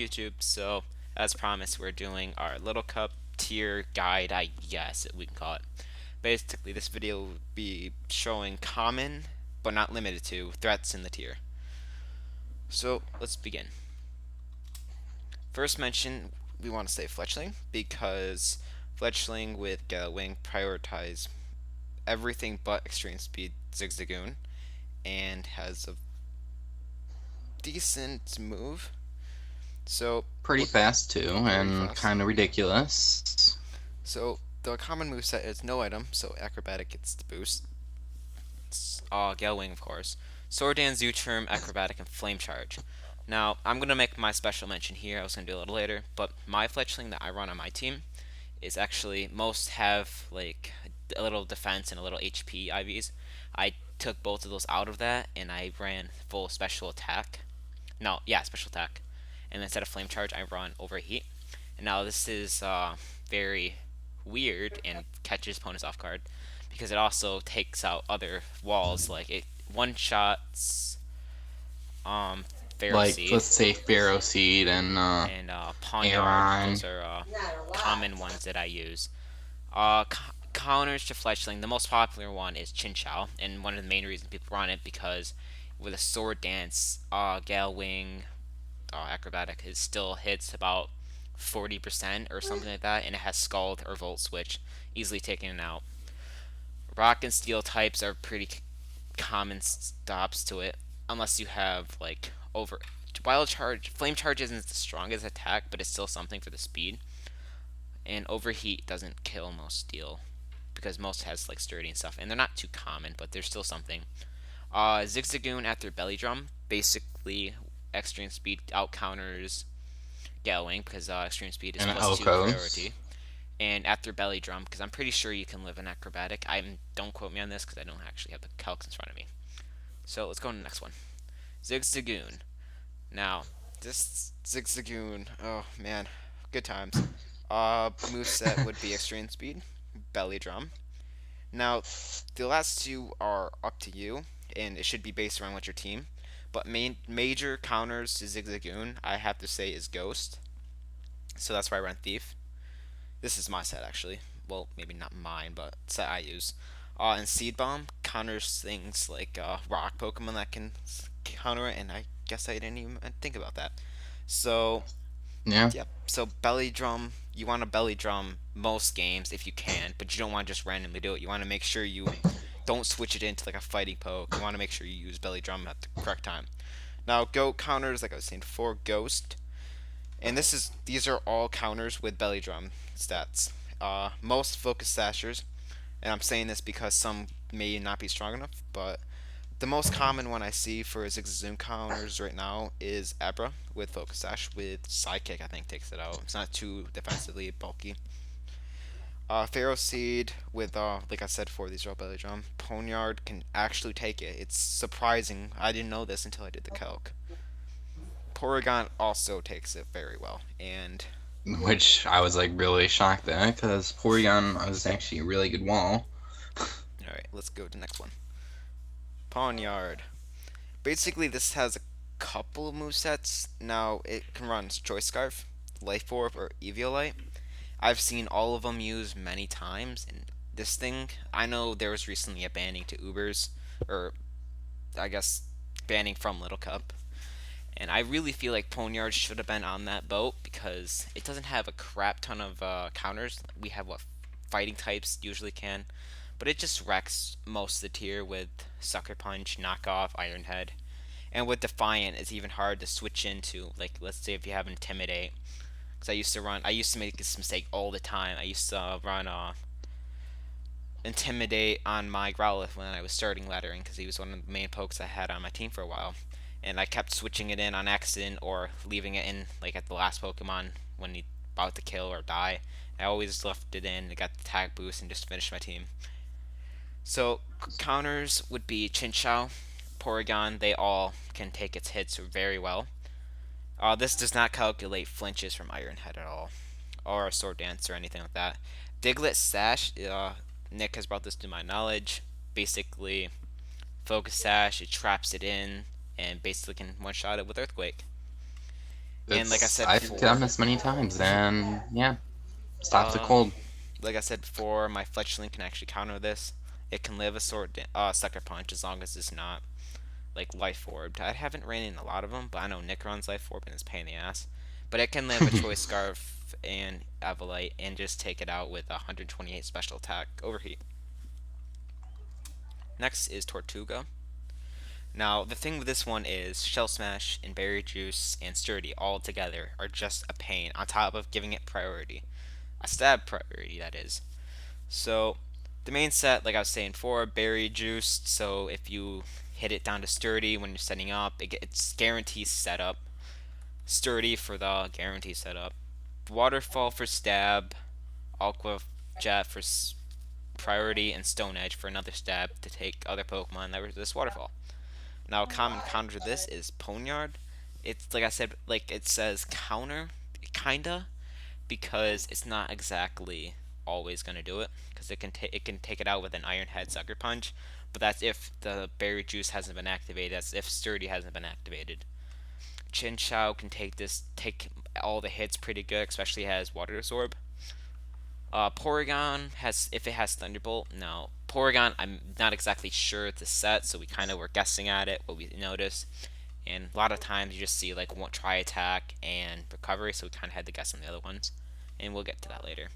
YouTube. So, as promised, we're doing our Little Cup tier guide, I guess we can call it. Basically, this video will be showing common, but not limited to, threats in the tier. So, let's begin. First mention, we want to say Fletchling, because Fletchling with Wing prioritize everything but extreme speed Zig Zagoon, and has a decent move. So Pretty fast too, very and fast. kind of ridiculous. So the common moveset is no item, so acrobatic gets the boost. It's Gale Wing, of course. Sword Dance, U-Term, acrobatic, and flame charge. Now I'm gonna make my special mention here. I was gonna do a little later, but my Fletchling that I run on my team is actually most have like a little defense and a little HP IVs. I took both of those out of that and I ran full special attack. No, yeah, special attack. And instead of flame charge, I run overheat. And now this is very weird and catches opponents off guard because it also takes out other walls. Like it one shots um Like, Ferroseed let's say Ferroseed and and Pawniard. Aron. Those are common ones that I use. Counters to Fletchling, the most popular one is Chinchou, and one of the main reasons people run it because with a sword dance, Gale Wing, acrobatic, it still hits about 40% or something like that, and it has Scald or Volt Switch, easily taken out. Rock and Steel types are pretty common stops to it, unless you have like over Wild Charge. Flame Charge isn't the strongest attack, but it's still something for the speed. And Overheat doesn't kill most Steel because most has like sturdy and stuff, and they're not too common, but they're still something. Zig Zagoon after Belly Drum, basically extreme speed out counters Gale Wing because extreme speed is And +2 Elcos. priority. And after Belly Drum, because I'm pretty sure you can live in acrobatic. Don't quote me on this because I don't actually have the calcs in front of me. So let's go to the next one. Zig Zagoon. Now, this Zig Zagoon, oh man, good times. Moveset would be extreme speed, Belly Drum. Now, the last two are up to you, and it should be based around what your team. But major counters to Zig Zagoon, I have to say, is Ghost. So that's why I run Thief. This is my set, actually. Well, maybe not mine, but set I use. And Seed Bomb counters things like rock Pokemon that can counter it, and I guess I didn't even think about that. So, Yeah. yep. So belly drum, you want to belly drum most games if you can, but you don't want to just randomly do it. You want to make sure you don't switch it into like a fighting poke. You want to make sure you use belly drum at the correct time. Now, goat counters, like I was saying before, ghost, and these are all counters with belly drum stats. Most focus sashers, and I'm saying this because some may not be strong enough, but the most common one I see for Zig Zagoon counters right now is Abra with Focus Sash with Sidekick. I think takes it out. It's not too defensively bulky. Ferroseed with like I said before, these are all belly drum. Pawniard can actually take it. It's surprising. I didn't know this until I did the calc. Porygon also takes it very well, and Which I was like really shocked at because Porygon was actually a really good wall. all right, let's go to the next one. Pawniard. Basically, this has a couple of movesets. Now it can run Choice Scarf, Life Orb, or Eviolite. I've seen all of them used many times, and this thing, I know there was recently a banning to Ubers, or I guess banning from Little Cup, and I really feel like Poniard should have been on that boat because it doesn't have a crap ton of counters. We have what fighting types usually can, but it just wrecks most of the tier with Sucker Punch, Knockoff, Iron Head, and with Defiant, it's even hard to switch into. Like, let's say if you have Intimidate, because I used to make this mistake all the time. I used to run Intimidate on my Growlithe when I was starting laddering because he was one of the main pokes I had on my team for a while. And I kept switching it in on accident or leaving it in like at the last Pokemon when he about to kill or die. I always left it in, it got the tag boost, and just finished my team. So counters would be Chinchou, Porygon. They all can take its hits very well. This does not calculate flinches from Iron Head at all, or a Sword Dance or anything like that. Diglett Sash, Nick has brought this to my knowledge. Basically, Focus Sash, it traps it in, and basically can one-shot it with Earthquake. And like I It's said I've before, done this many times, and yeah, stops it uh, cold. like I said before, my Fletchling can actually counter this. It can live a sucker punch as long as it's not like life orbed. I haven't ran in a lot of them, but I know Nick runs life orb and it's a pain in the ass. But it can live a choice scarf and Evolite and just take it out with a 128 special attack overheat. Next is Tortuga. Now the thing with this one is Shell Smash and Berry Juice and Sturdy all together are just a pain. On top of giving it priority, a stab priority that is. So the main set, like I was saying before, berry juiced. So if you hit it down to sturdy when you're setting up, it's guarantees setup. Sturdy for the guarantee setup. Waterfall for stab. Aqua Jet for priority, and Stone Edge for another stab to take other Pokemon that resist waterfall. Now, a common counter to this is Pawniard. It's like I said, like it says counter, kinda, because it's not exactly always going to do it because it can take it out with an Iron Head Sucker Punch, but that's if the Berry Juice hasn't been activated. That's if Sturdy hasn't been activated. Chinchou can take all the hits pretty good, especially has Water Absorb. Porygon has if it has Thunderbolt. No, Porygon I'm not exactly sure it's a set, so we kind of were guessing at it. What we noticed, and a lot of times you just see like one try attack and recovery, so we kind of had to guess on the other ones, and we'll get to that later.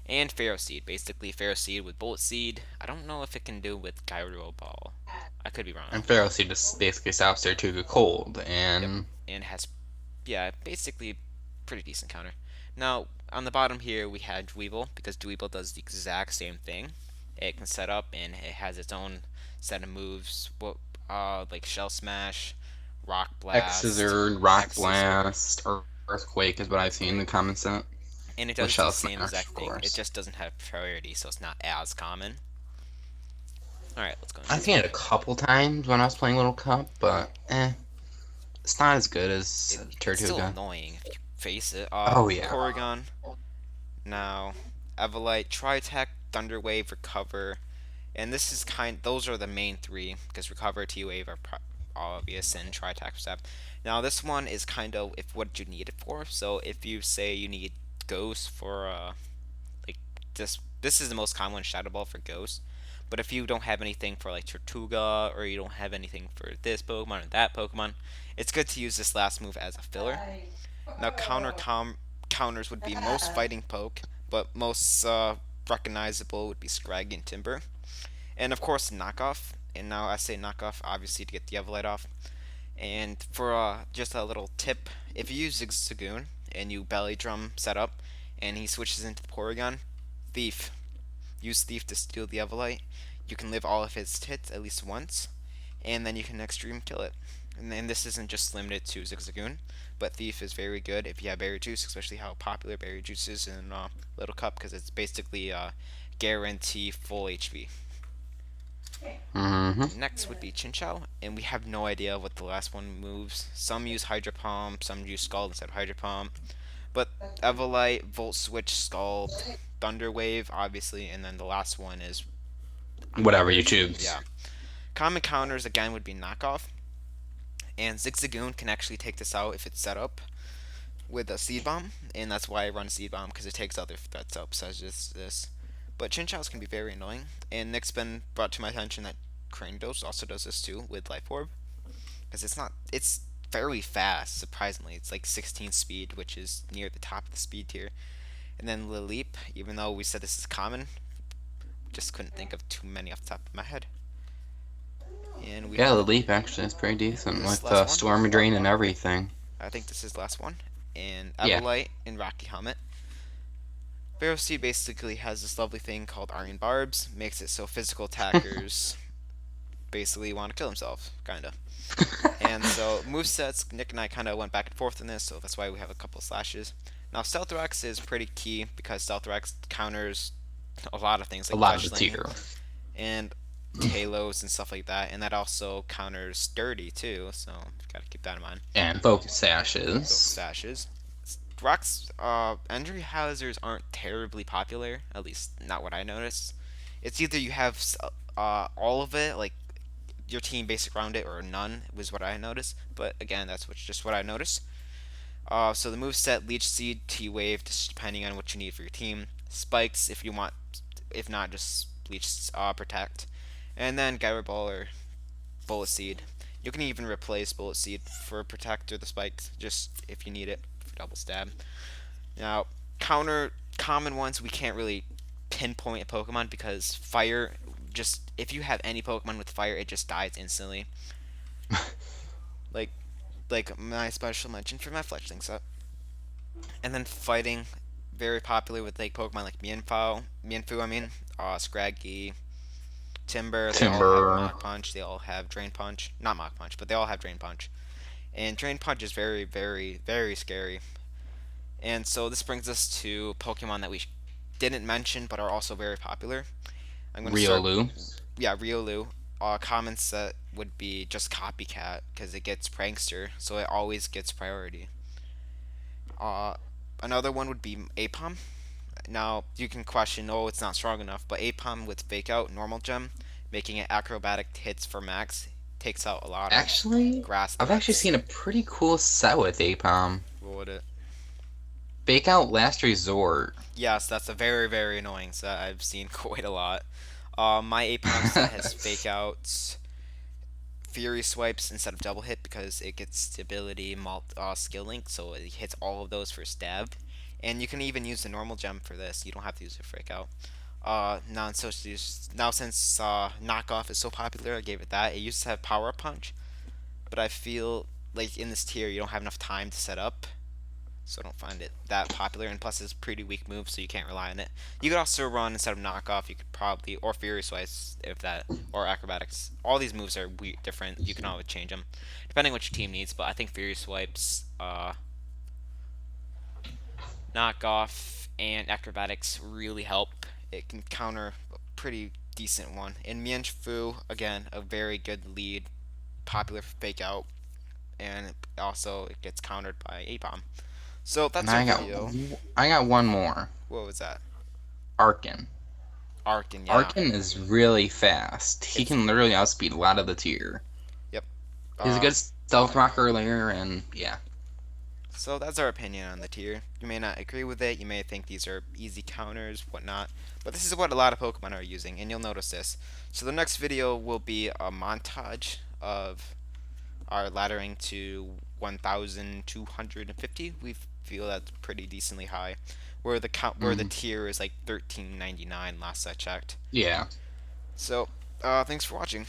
And Ferroseed, basically Ferroseed with Bullet Seed. I don't know if it can do with Gyro Ball. I could be wrong. And Ferroseed just basically stops Tirtourga cold, Yep, and and has yeah basically pretty decent counter. Now on the bottom here we had Dweeble because Dweeble does the exact same thing. It can set up and it has its own set of moves. Like Shell Smash, Rock X Blast, Scissor, Rock X Scissor, Blast, or Earthquake is what I've seen in the common set. and it With does the Shell same Smash, exact of thing. It course. just doesn't have priority, so it's not as common. All right, let's go to the I've next seen one. it a couple times when I was playing Little Cup, but it's not as good as It's still Tirtourga. annoying if you face it. Oh yeah. Porygon. Now, Evolite, Tri-Attack, Thunder Wave, Recover, and this is those are the main three because Recover, T-Wave are obvious, and Tri-Attack stuff. Now this one is kind of if what you need it for. So if you say you need Ghost for like this is the most common Shadow Ball for Ghost. But if you don't have anything for like Tortuga or you don't have anything for this Pokemon or that Pokemon, it's good to use this last move as a filler. Now counters would be most fighting poke, but most recognizable would be Scraggy and Timber, and of course knockoff. And now I say knockoff obviously to get the Evolite off. And for just a little tip, if you use Zig Zagoon and you belly drum setup, and he switches into the Porygon, Thief. Use Thief to steal the Evolite. You can live all of his hits at least once, and then you can extreme kill it. And then this isn't just limited to Zig Zagoon, but Thief is very good if you have Berry Juice, especially how popular Berry Juice is in Little Cup because it's basically guarantee full HP. Mm-hmm. Next would be Chinchou, and we have no idea what the last one moves. Some use Hydro Palm, some use Scald instead of Hydro Palm. But Evolite, Volt Switch, Scald, Thunder Wave, obviously, and then the last one is I'm not Whatever you really sure. choose. Yeah. Common counters again would be knockoff, and Zig Zagoon can actually take this out if it's set up with a Seed Bomb, and that's why I run Seed Bomb because it takes other threats up such as this. But Chinchou's can be very annoying, and Nick's been brought to my attention that Cranidos also does this too with Life Orb because it's fairly fast. Surprisingly, it's like 16 speed, which is near the top of the speed tier. And then Lilip, even though we said this is common, just couldn't think of too many off the top of my head. And we Yeah, have the leap actually is pretty decent this with last one. Storm Drain and everything. I think this is the last one. And Yeah. Evolite and Rocky Helmet. Ferroseed basically has this lovely thing called Iron Barbs, makes it so physical attackers basically want to kill themselves, kinda. And so movesets, Nick and I kind of went back and forth on this, so that's why we have a couple of slashes. Now Stealth Rex is pretty key because Stealth Rex counters a lot of things A like lot of the Fletchling tier. and Talos and stuff like that, and that also counters Sturdy too, so gotta keep that in mind. And Focus So Sashes. sashes. Rocks injury hazards aren't terribly popular, at least not what I noticed. It's either you have all of it, like your team basic around it, or none was what I noticed. But again, that's just what I noticed. So the move set: Leech Seed, T Wave, just depending on what you need for your team. Spikes if you want, if not, just Leech Protect, and then Gyro Ball or Bullet Seed. You can even replace Bullet Seed for Protect or the Spikes, just if you need it for double stab. Now, counter common ones we can't really pinpoint a Pokemon because fire. Just if you have any Pokemon with fire, it just dies instantly. Like my special mention for my Fletchling set. And then fighting, very popular with like Pokemon like Mienfoo, I mean, Scraggy, Timber. They all have Timber. Mach Punch. They all have Drain Punch. Not Mach Punch, but they all have Drain Punch. And Drain Punch is very, very, very scary. And so this brings us to Pokemon that we didn't mention but are also very popular. I'm going to start. Riolu. Yeah, Riolu. Common set would be just Copycat because it gets Prankster, so it always gets priority. Uh, Another one would be Apom. Now you can question, oh, it's not strong enough, but Apom with Fake Out, Normal Gem, making it acrobatic hits for max, takes out a lot of Actually, grass I've actually threats. seen a pretty cool set with Apom. What would it? Fake out Last Resort. Yes, that's a very, very annoying set. I've seen quite a lot. My Apom set has Fake Outs, Fury Swipes instead of double hit because it gets stability, skill link, so it hits all of those for stab. And you can even use the normal gem for this. You don't have to use a Fake Out. Now since knockoff is so popular, I gave it that. It used to have Power Punch, but I feel like in this tier you don't have enough time to set up, so I don't find it that popular. And plus, it's a pretty weak move, so you can't rely on it. You could also run instead of knockoff. You could probably or Fury Swice if that or acrobatics. All these moves are different. You can always change them depending on what your team needs. But I think Fury Swipes, knockoff, and acrobatics really help. It can counter a pretty decent one. And Mienfoo, again, a very good lead, popular fake out, and also it gets countered by Apom. So And that's our video. I got one more. What was that? Arkin. Arkin, yeah. Arkin is really fast. He It's can literally outspeed a lot of the tier. yep. He's a Uh, good stealth rock earlier, and yeah. so that's our opinion on the tier. You may not agree with it. You may think these are easy counters, whatnot. But this is what a lot of Pokemon are using, and you'll notice this. So the next video will be a montage of our laddering to 1,250. We feel that's pretty decently high. Where the Mm, tier is like 13.99 last I checked. yeah. So, thanks for watching.